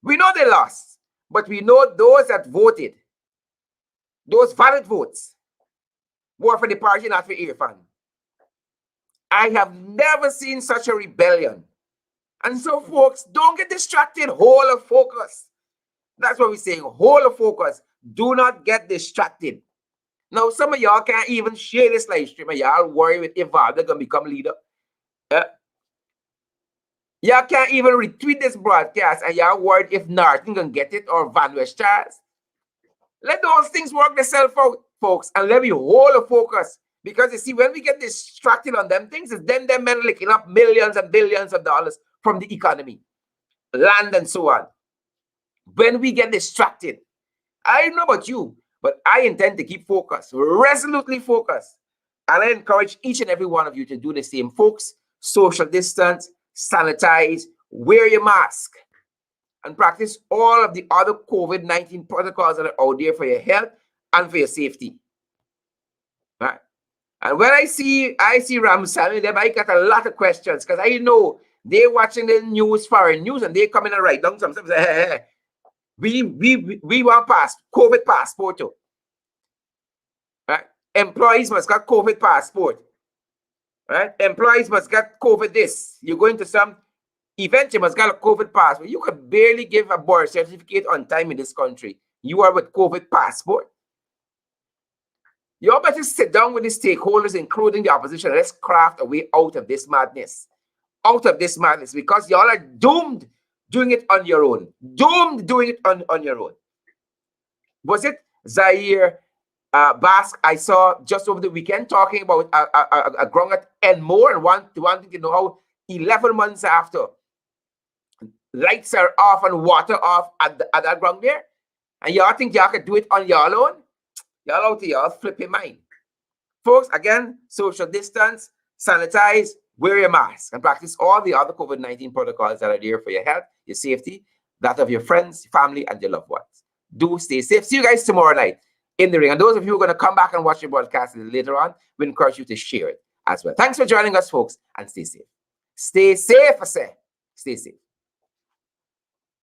We know they lost, but we know those that voted, those valid votes, were for the party, not for Irfan. I have never seen such a rebellion. And so, folks, don't get distracted. Hold of focus. That's what we're saying. Hold of focus. Do not get distracted. Now, some of y'all can't even share this live stream, and y'all worry with if they're going to become leader. Y'all can't even retweet this broadcast, and y'all worried if Norton going to get it or Van West Charles. Let those things work themselves out, folks, and let me hold a focus. Because you see, when we get distracted on them things, it's them men licking up millions and billions of dollars from the economy, land and so on. When we get distracted, I don't know about you, but I intend to keep focused, resolutely focused. And I encourage each and every one of you to do the same, folks. Social distance, sanitize, wear your mask, and practice all of the other COVID-19 protocols that are out there for your health and for your safety. Right? And when I see Ramsal, them, I got a lot of questions because I know they're watching the news, foreign news, and they come in and write down some stuff. Hey, we want COVID passport too. Right? Employees must got COVID passport. Right? Employees must get COVID this. You go into some event, you must get a COVID passport. You could barely give a birth certificate on time in this country. You are with COVID passport. You all better sit down with the stakeholders, including the opposition. Let's craft a way out of this madness. Out of this madness, because y'all are doomed doing it on your own. Doomed doing it on your own. Was it Zaire Basque I saw just over the weekend talking about a ground at Enmore and wanting to know how 11 months after lights are off and water off at that ground there, and y'all think y'all could do it on your own? Y'all out here, y'all flipping mind. Folks, again, social distance, sanitize, wear your mask, and practice all the other COVID-19 protocols that are there for your health, your safety, that of your friends, family, and your loved ones. Do stay safe. See you guys tomorrow night in the ring. And those of you who are going to come back and watch the broadcast later on, we encourage you to share it as well. Thanks for joining us, folks, and stay safe. Stay safe, I say. Stay safe.